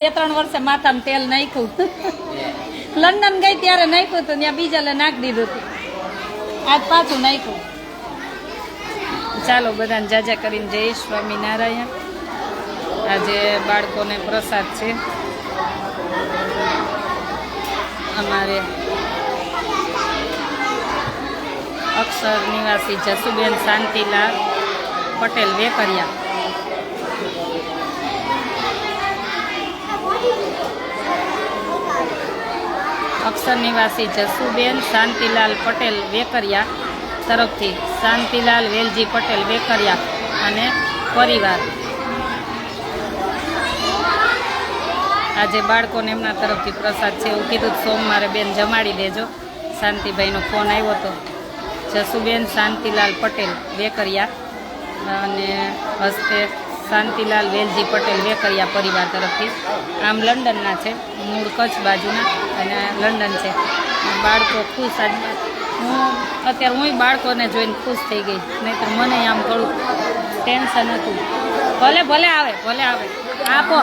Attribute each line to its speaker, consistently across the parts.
Speaker 1: 2-3 વર્ષે માથામાં તેલ નાખ્યું. લંડન ગઈ ત્યારે નાખ્યું હતું, ત્યાં બીજા નાખી દીધું હતું. આજ પાછું નાખ્યું. ચાલો બધાને જાજા કરીને જય સ્વામિનારાયણ. આજે બાળકોને પ્રસાદ છે. અમારે અક્ષર નિવાસી જસુબેન શાંતિલાલ પટેલ વેકરિયા. અક્ષર નિવાસી જસુબેન શાંતિલાલ પટેલ વેકરિયા તરફથી શાંતિલાલ વેલજી પટેલ વેકરિયા અને પરિવાર. આજે બાળકોને એમના તરફથી પ્રસાદ છે એવું કીધું. સોમવારે બેન જમાડી દેજો. શાંતિભાઈનો ફોન આવ્યો હતો. જસુબેન શાંતિલાલ પટેલ વેકરિયા અને હસ્તે શાંતિલાલ વેલજી પટેલ વેકરિયા પરિવાર તરફથી. આમ લંડનના છે, મૂળ કચ્છ બાજુના અને લંડન છે. બાળકો ખુશ. અત્યારે હું બાળકોને જોઈને ખુશ થઈ ગઈ, નહીંતર મને આમ થોડુંક ટેન્શન હતું. ભલે ભલે આવે, ભલે આવે, આપો,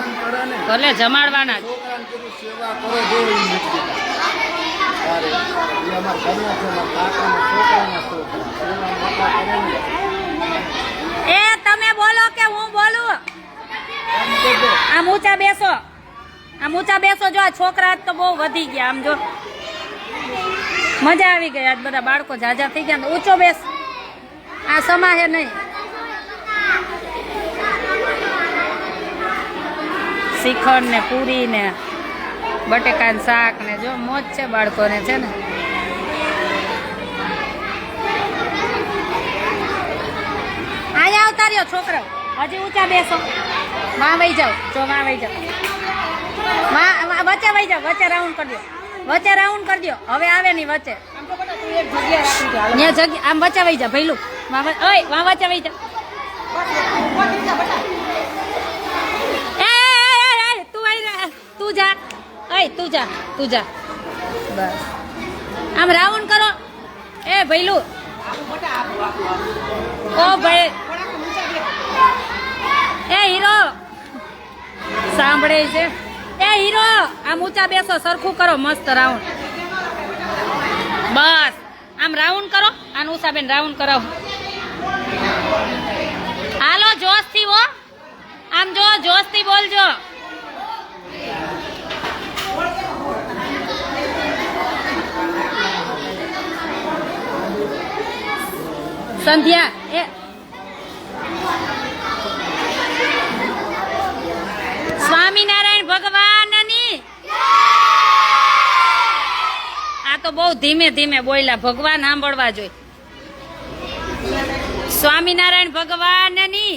Speaker 1: ભલે જમાડવાના જ. એ તમે બોલો કે હું બોલું? આમ ઊંચા બેસો, આમ ઊંચા બેસો. જો આ છોકરા તો બહુ વધી ગયા. આમ જો મજા આવી ગઈ. આજ બધા બાળકો જાજા થઈ ગયા. ઊંચો બેસ, આ સમાહે નહીં. શ્રીખંડ ને પૂરી ને બટેકાનું શાક ને જો મોજ છે બાળકોને, છે ને. અહીંયા આવતા રહ્યો છોકરાઓ, હજી ઊંચા બેસો. વાં વહી જાઓ, જો વાં વહી જાઓ, વચ્ચે વહી જાઓ, વચ્ચે રાઉન્ડ કરી દો, વચ્ચે રાઉન્ડ કરી દો. હવે આવે નહીં વચ્ચે, જગ્યા આમ વચ્ચે વહી જા ભૈલું. વાં વચ્ચે વહી જા. તું જા, તું જા, તું જા. બસ આમ રાઉન્ડ કરો. એ ભૈલું, ઓ ભાઈ, એ હીરો સાંભળે છે. એ હીરો, આમ ઊંચા બેસો, સરખું કરો, મસ્ત રાઉન્ડ. બસ આમ રાઉન્ડ કરો. આનું ઉષાબેન રાઉન્ડ કરાવો. હાલો જોશથી હો, આમ જો જોશથી બોલજો. સંધ્યા, એ સ્વામિનારાયણ ભગવાનની. આ તો બહુ ધીમે ધીમે બોલ્યા. ભગવાન સાંભળવા જોઈએ. સ્વામિનારાયણ ભગવાનની,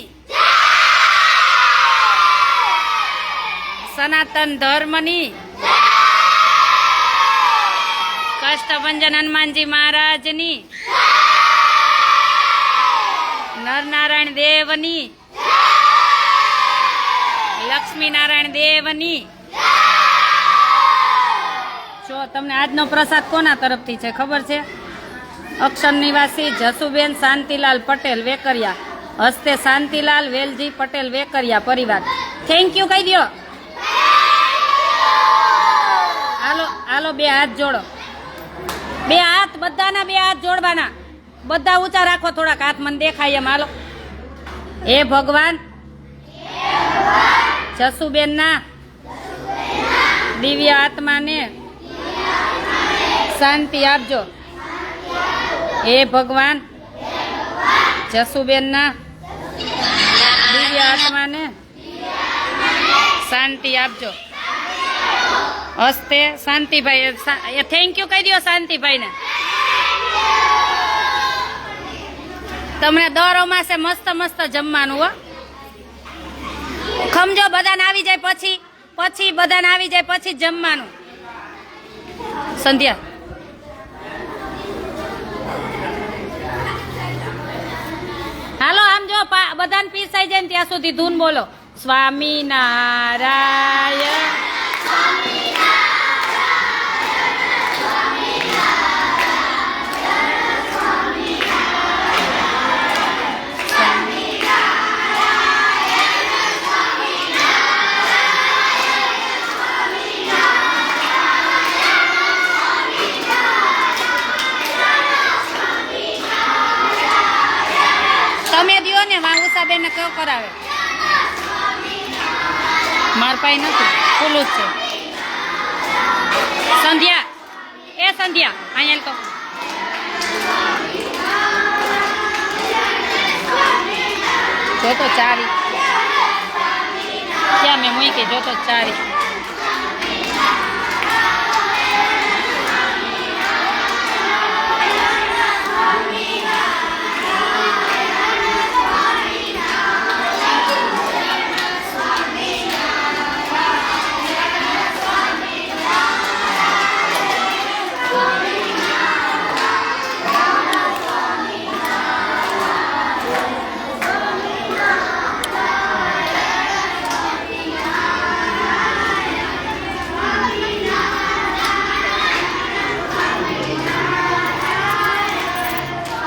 Speaker 1: સનાતન ધર્મની, કષ્ટભંજન હનુમાનજી મહારાજની, નરનારાયણ દેવની, લક્ષ્મી નારાયણ દેવની. જો તમને આજનો પ્રસાદ કોના તરફથી છે ખબર છે? અક્ષર નિવાસી જસુબેન શાંતિલાલ પટેલ વેકરિયા હસ્તે શાંતિલાલ વેલજી પટેલ વેકરિયા પરિવાર. થેન્ક યુ કહી દો. હાલો હાલો, બે હાથ જોડો. બે હાથ, બધાના બે હાથ જોડવાના. બધા ઊંચા રાખો થોડાક, હાથ મને દેખાય એમ. હાલો. હે ભગવાન, જસુબેનના દિવ્ય આત્માને શાંતિ આપજો. હે ભગવાન, જસુબેનના દિવ્ય આત્માને શાંતિ આપજો. હસ્તે શાંતિભાઈ, થેન્ક યુ કહી દો શાંતિભાઈને. તમને દર અમાસે મસ્ત મસ્ત જમવાનું હો. ખમજો, બધાને આવી જાય પછી બધાને આવી જાય પછી જમવાનું. સંધ્યા, હાલો આમ જો બધાને પીસાઈ જાય ને ત્યાં સુધી ધૂન બોલો. સ્વામિનારાયણ. એને કયો કરાવે માર પાસે નથી ખુલ્લું જ છે સંધ્યા એ સંધ્યા અહીંયા તો જોતો ચાવી ક્યાં મેં મૂકી જોતો ચાવી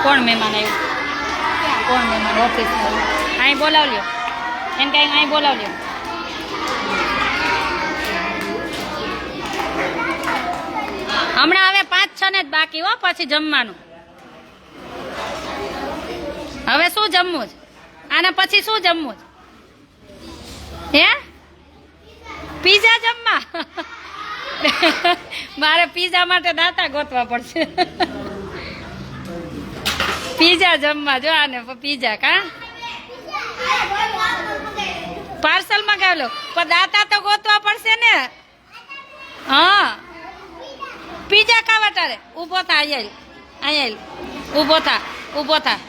Speaker 1: કોણ મહેમાન આવ્યું કોણ મહેમાન ઓફિસમાં આવ્યું અહીં બોલાવ લ્યો એને કાંઈ અહીં બોલાવ લ્યો હમણાં હવે 5-6 ને જ બાકી હો પછી જમવાનું હવે શું જમવું છે આના પછી શું જમવું છે હે પીઝા જમવા મારે પીઝા માટે દાતા ગોતવા પડશે પીઝા જમવા જો આને પીઝા કા પાર્સલ મંગાવ લો પણ દાતા તો ગોતવા પડશે ને હા પીઝા ખાવા તારે ઊભો થા અહીંયા ઊભો થા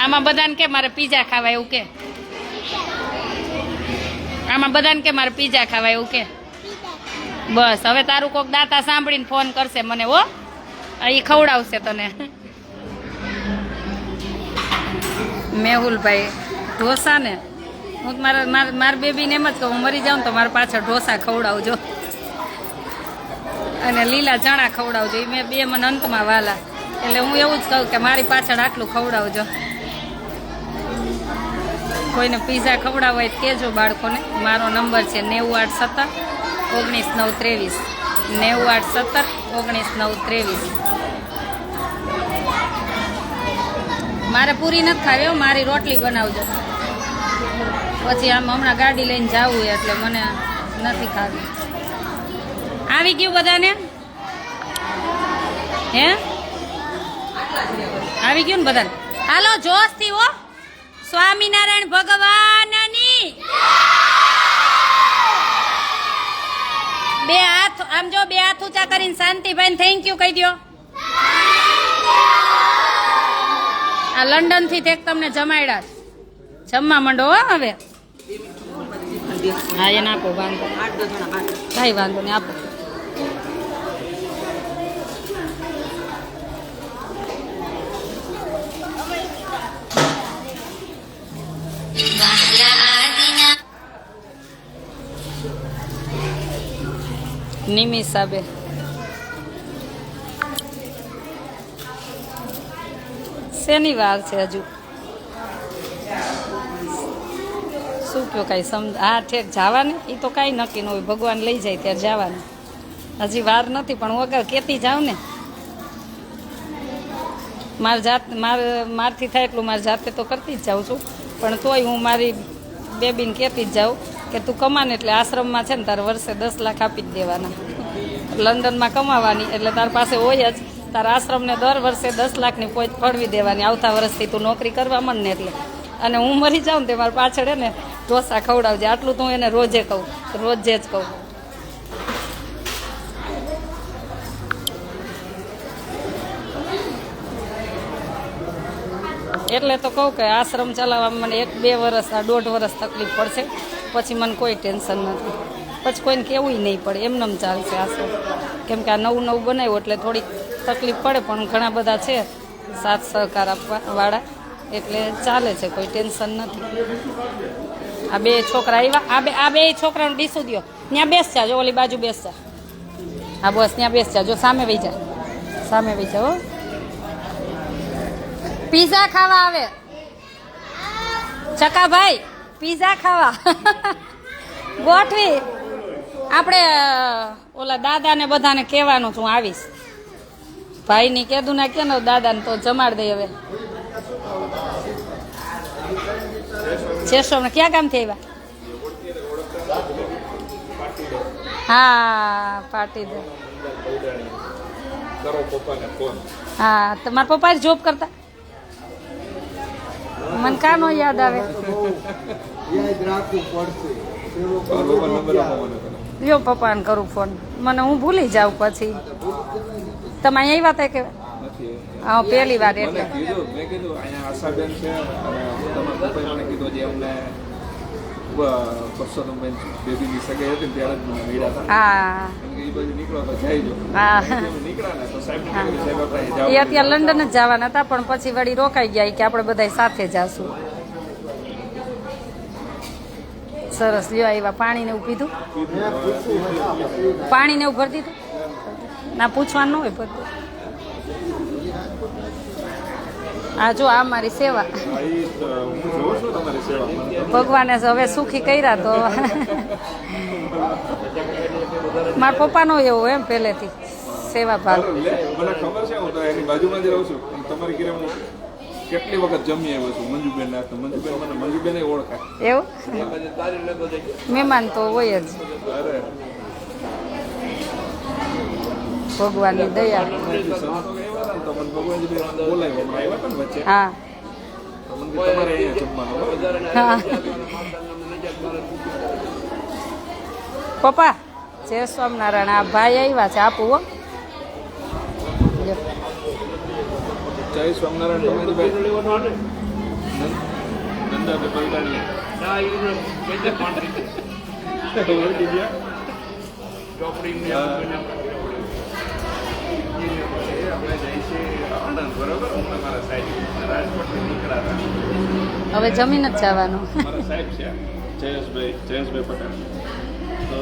Speaker 1: આમાં બધાને કે મારે પીઝા ખાવા એવું કે આમાં બધાને કે મારે પીઝા ખાવા એવું કે બસ હવે તારું કોક દાતા સાંભળીને ફોન કરશે મને હો એ ખવડાવશે તને મેહુલભાઈ ઢોસા ને હું મારા બેબીને એમ જ કહું હું મરી જાઉં તો મારા પાછળ ઢોસા ખવડાવજો અને લીલા ચણા ખવડાવજો એ મેં બે મને અંતમાં વાલા એટલે હું એવું જ કહું કે મારી પાછળ આટલું ખવડાવજો કોઈને પીઝા ખવડાવવા હોય કહેજો બાળકોને મારો નંબર છે 9817 19 923 9817 19 923 મારે પૂરી નથી ખાવી મારી રોટલી બનાવજો પછી આમ હમણાં ગાડી લઈને જવું એટલે મને નથી ખાવી આવી ગયું બધાને હે આવી ગયું ને બધાને હાલો જોશથી હો સ્વામિનારાયણ ભગવાનની બે હાથ આમ જો બે હાથ ઊંચા કરીને શાંતિભાઈ થેન્ક યુ કહી દો આ લંડન થી તેક તમને જમાડ્યા જમવા માંડો હો હવે હા એને આપો વાંધો કઈ વાંધો નહીં આપો નિમિષાબે શેની વાર છે હજુ શું કયો કાંઈ સમજ હા ઠેક જવાની એ તો કાંઈ નક્કી ન હોય ભગવાન લઈ જાય ત્યારે જવાનું હજી વાર નથી પણ વગર કેતી જાઉં ને મારથી થાય એટલું મારી જાતે તો કરતી જ જાઉં છું પણ તોય હું મારી બેબીને કહેતી જ જાઉં કે તું કમાને એટલે આશ્રમમાં છે ને તારે વર્ષે 10 લાખ આપી જ દેવાના લંડનમાં કમાવાની એટલે તાર પાસે હોય જ તારા આશ્રમને દર વર્ષે 10 લાખની પોચ ફળવી દેવાની આવતા વર્ષથી તું નોકરી કરવા મન ને એટલે અને હું મરી જાઉં ને તે મારા પાછળ ને ઢોસા ખવડાવજે આટલું તો હું એને રોજે કહું રોજે જ કહું એટલે તો કહું કે આશ્રમ ચલાવવામાં મને 1-2 વર્ષ આ 1.5 વર્ષ તકલીફ પડશે પછી મને કોઈ ટેન્શન નથી પછી કોઈને કહેવું નહીં પડે એમનેમ ચાલશે આશ્રમ કેમ કે આ નવું બનાવ્યું એટલે થોડીક તકલીફ પડે પણ ઘણા બધા છે સાથ સહકાર આપવા વાળા એટલે ચાલે છે કોઈ ટેન્શન નથી આ 2 છોકરા આવ્યા આ બે છોકરાને ડીસું દો ત્યાં બેસ જા જો ઓલી બાજુ બેસ જા હા બસ ત્યાં બેસ જા જો સામે વહી જા હો પીઝા ખાવા આવે ચકાભાઈ પીઝા ખાવા ગોઠવી આપણે ઓલા દાદાને બધાને કહેવાનું છું આવીશ ભાઈની કીધું ના કે દાદાને તો જમાડ દઈ હવે જયસ્વામી ક્યાં ગામથી આવ્યા? હા પાટીદાર. હા તમારા પપ્પા જોબ કરતા? મને કા નો યાદ આવે? લ્યો પપ્પાને કરું ફોન, મને હું ભૂલી જાઉં પછી. તમે અહીંયા આવ્યા હતા કે? હા પહેલી વાર એટલે. હા એ અત્યારે લંડન જ જવાના હતા પણ પછી વળી રોકાઈ ગયા કે આપણે બધા સાથે જાશું. સરસ લ્યો આવ્યા. પાણી ને એવું પીધું? પાણી ને એવું ભરી દીધું? ના પૂછવાનું ન હોય બધું. હા જો આ મારી સેવા. ભગવાને હવે સુખી કર્યા તો મારા પપ્પાનો એવો એમ પહેલેથી સેવા ભાવ.
Speaker 2: મને ખબર છે, હું તો એની બાજુમાં જ રહું છું. તમારી ઘરે હું કેટલી વખત જમી આવ્યો છું. મંજુબેન નાખતો મંજુબેન મને મંજુબેન ઓળખાય.
Speaker 1: એવું મહેમાન તો હોય જ. ભગવાનની દયા. હા પપ્પા જય સ્વામિનારાયણ. આ ભાઈ આવ્યા છે આપું હો.
Speaker 2: જય સ્વામિનારાયણ.
Speaker 1: હવે જમીન જ જવાનું.
Speaker 2: સાહેબ છે જયેશભાઈ પટેલ. તો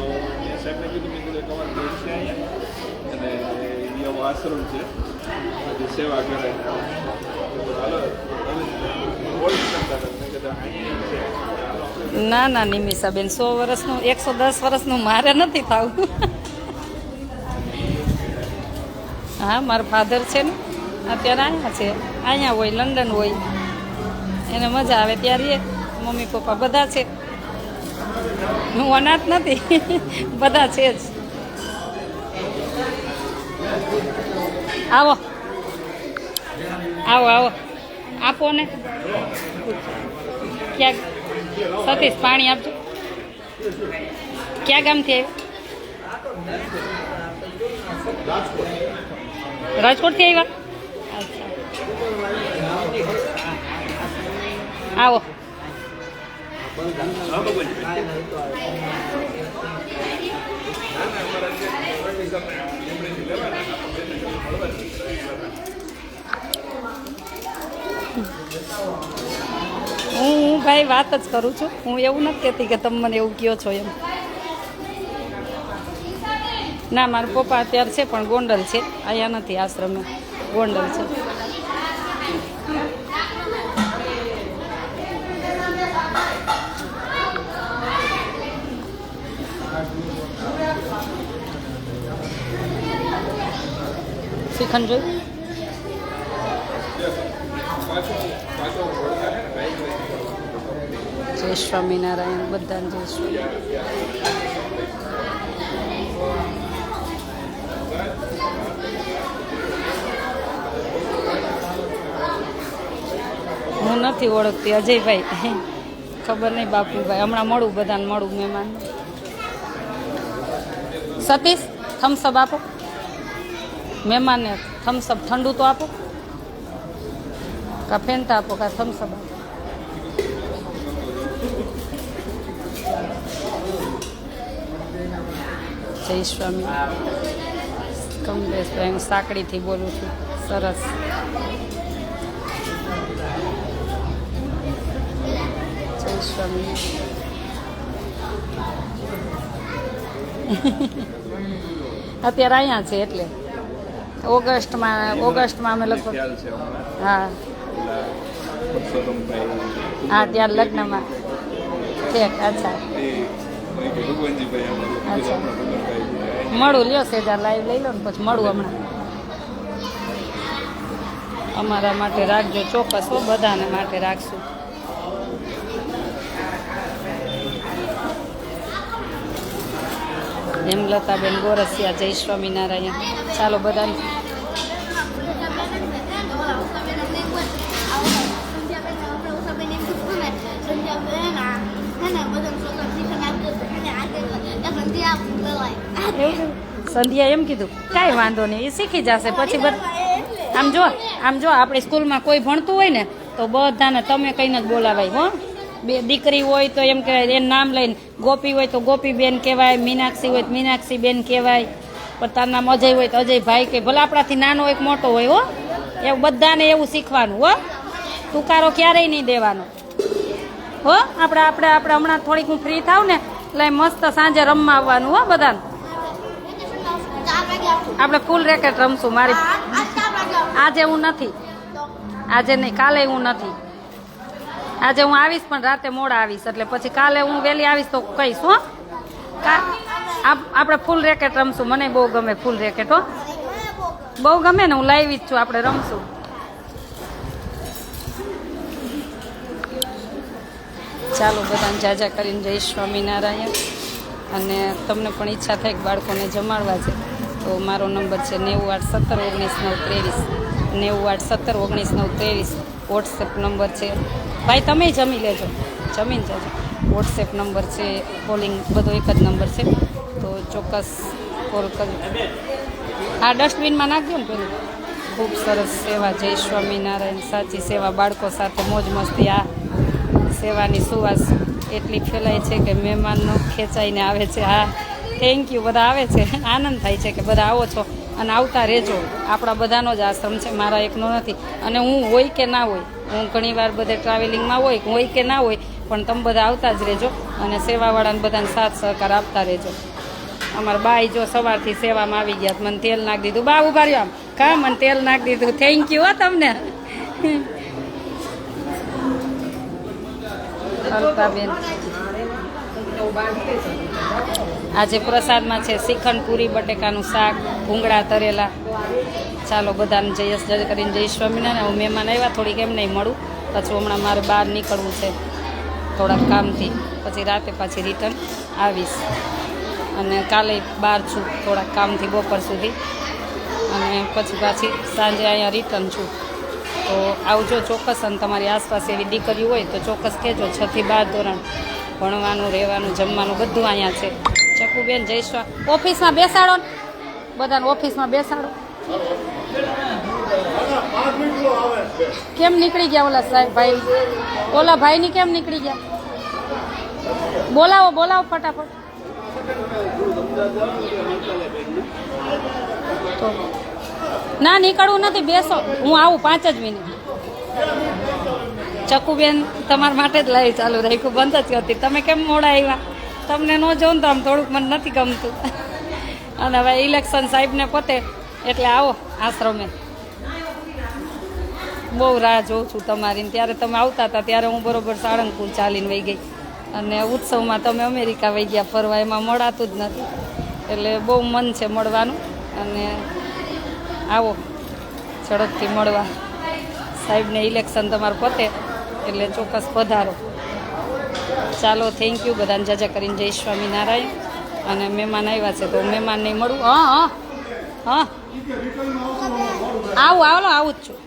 Speaker 2: એ સાહેબને કીધું મેં કીધું તમારે ઘર છે અહીંયા અને એવો આશ્રમ છે જે સેવા કરે.
Speaker 1: ના ના નિમિષાબેન 100 વર્ષનું 110 વર્ષનું મારે નથી થવું. હા મારા ફાધર છે ને અત્યારે અહીંયા છે, અહીંયા હોય લંડન હોય, એને મજા આવે ત્યારે મમ્મી પપ્પા બધા છે. હું અનાથ નથી, બધા છે જ. આવો આવો આવો આપો ને. ક્યાં સતીશ પાણી આપજો. ક્યાં ગામથી આવ્યા? રાજકોટથી આવ્યા? અચ્છા આવો. હું ભાઈ વાત જ કરું છું, હું એવું નથી કહેતી કે તમે મને એવું કહો છો એમ. ના મારા પપ્પા અત્યારે છે પણ ગોંડલ છે, અહીંયા નથી આશ્રમે, ગોંડલ છે. શિખંડ જોયું? જય સ્વામિનારાયણ. બધાને જય સ્વામિનારાયણ. હું નથી ઓળખતી અજયભાઈ, ખબર નહીં બાપુભાઈ. હમણાં મળું બધાને મળું મહેમાન. સતીશ થમ્સઅપ આપો મહેમાનને. થમ્સઅપ ઠંડુ તો આપો, કા ફેન્ટા આપો કા થમ્સઅપ આપો. જય સ્વામી. કમલેશભાઈ હું સાંકડીથી બોલું છું. સરસ. જય સ્વામી. અત્યારે અહીંયા છે એટલે ઓગસ્ટમાં અમે લગભગ હા હા ત્યારે લગ્નમાં ઠેક. અચ્છા અચ્છા મળું. લ્યો સેજા લાઈવ લઈ લો ને પછી મળું હમણાં. અમારા માટે રાખજો ચોક્કસ હો, બધાને માટે રાખશું. હેમલતાબેન ગોરસિયા, જય સ્વામિનારાયણ. ચાલો બધાને સંધ્યા એમ કીધું કાંઈ વાંધો નહીં, એ શીખી જશે પછી આમ જો આપણી સ્કૂલમાં કોઈ ભણતું હોય ને તો બધાને તમે કહીને જ બોલાવાય. હો, બે દીકરી હોય તો એમ કહેવાય એનું નામ લઈને, ગોપી હોય તો ગોપીબેન કહેવાય, મીનાક્ષી હોય તો મીનાક્ષીબેન કહેવાય, પણ તારું નામ અજય હોય તો અજયભાઈ કે ભલે આપણાથી નાનો હોય મોટો હોય. હો, એવું બધાને એવું શીખવાનું. હો, તુકારો ક્યારેય નહીં દેવાનો. હો, આપણે હમણાં થોડીક હું ફ્રી થાવ ને એટલે મસ્ત સાંજે રમવા આવવાનું. હો, બધાને આપણે ફૂલ રેકેટ રમશું. મારી આજે હું નથી, આજે નહીં, કાલે હું નથી. આજે હું આવીશ પણ રાતે મોડા આવીશ, એટલે પછી કાલે હું વહેલી આવીશ તો કહીશ. હો, આપણે ફૂલ રેકેટ રમશું. મને બહુ ગમે ફૂલ રેકેટ. હો, બહુ ગમે ને, હું લાવી જ છું. આપણે રમશું. ચાલો બધાને જાજા કરીને જય સ્વામિનારાયણ. અને તમને પણ ઈચ્છા થાય કે બાળકોને જમાડવા છે તો મારો નંબર છે 98171993 વોટ્સએપ નંબર છે. ભાઈ તમે જમી લેજો, જમીને જજો. વોટ્સએપ નંબર છે, કોલિંગ બધો એક જ નંબર છે, તો ચોક્કસ કોલ કરજો. આ ડસ્ટબિનમાં નાખજો ને પેલું. ખૂબ સરસ સેવા, જય સ્વામિનારાયણ. સાચી સેવા, બાળકો સાથે મોજ મસ્તી. આ સેવાની સુવાસ એટલી ફેલાય છે કે મહેમાનનો ખેંચાઈને આવે છે. હા, થેન્ક યુ. બધા આવે છે, આનંદ થાય છે કે બધા આવો છો અને આવતા રહેજો. આપણા બધાનો જ આશ્રમ છે, મારા એકનો નથી. અને હું હોય કે ના હોય, હું ઘણીવાર બધે ટ્રાવેલિંગમાં હોય કે ના હોય, પણ તમે બધા આવતા જ રહેજો અને સેવાવાળાને બધાને સાથ સહકાર આપતા રહેજો. અમારા બાઈ જો સવારથી સેવામાં આવી ગયા, મને તેલ નાખી દીધું. બા ઉભા રહ્યો, આમ કા મને તેલ નાખી દીધું. થેન્ક યુ હો તમને. અલ્પાબેન આજે પ્રસાદમાં છે શ્રીખંડ, પૂરી, બટેકાનું શાક, ભૂંગળા તરેલા. ચાલો બધાને જયસ જય કરીને જય સ્વામિનારાયણ. હું મહેમાન આવ્યા, થોડીક એમ નહીં મળું, પછી હમણાં મારે બહાર નીકળવું છે થોડાક કામથી, પછી રાતે પાછી રિટર્ન આવીશ. અને કાલે બહાર છું થોડાક કામથી બપોર સુધી, અને પછી પાછી સાંજે અહીંયા રિટર્ન છું. તો આવજો ચોક્કસ. અને તમારી આસપાસ એવી દીકરીઓ હોય તો ચોક્કસ કહેજો. 6 થી 12 ધોરણ ભણવાનું, રહેવાનું, જમવાનું બધું અહીંયા છે. ચકુબેન જય સ્વા. ઓફિસમાં બેસાડો ને, બધાને ઓફિસમાં બેસાડો. કેમ નીકળી ગયા ઓલા સાહેબ ભાઈ? ઓલા ભાઈની કેમ નીકળી ગયા? બોલાવો ફટાફટ. તો ના નીકળવું નથી, બેસો, હું આવું 5 જ મિનિટ. ચકુબેન તમારા માટે જ લાઈવ ચાલુ રાખ્યું, બંધ જ હતી. તમે કેમ મોડા આવ્યા? તમને ન જોઉં તો આમ થોડુંક મને નથી ગમતું. અને હવે ઇલેક્શન સાહેબને પતે એટલે આવો આશ્રમે. બહુ રાહ જોઉં છું તમારી. ત્યારે તમે આવતા હતા ત્યારે હું બરોબર સાળંગપુર ચાલીને વહી ગઈ, અને ઉત્સવમાં તમે અમેરિકા વહી ગયા ફરવા, એમાં મળાતું જ નથી. એટલે બહુ મન છે મળવાનું, અને આવો ઝડપથી મળવા. સાહેબને ઇલેક્શન તમારું પતે એટલે ચોક્કસ પધારો. ચાલો, થેન્ક યુ બધાને જાજા કરીને જય સ્વામિનારાયણ. અને મહેમાન આવ્યા છે તો મહેમાનને મળું. હા આવું જ છું.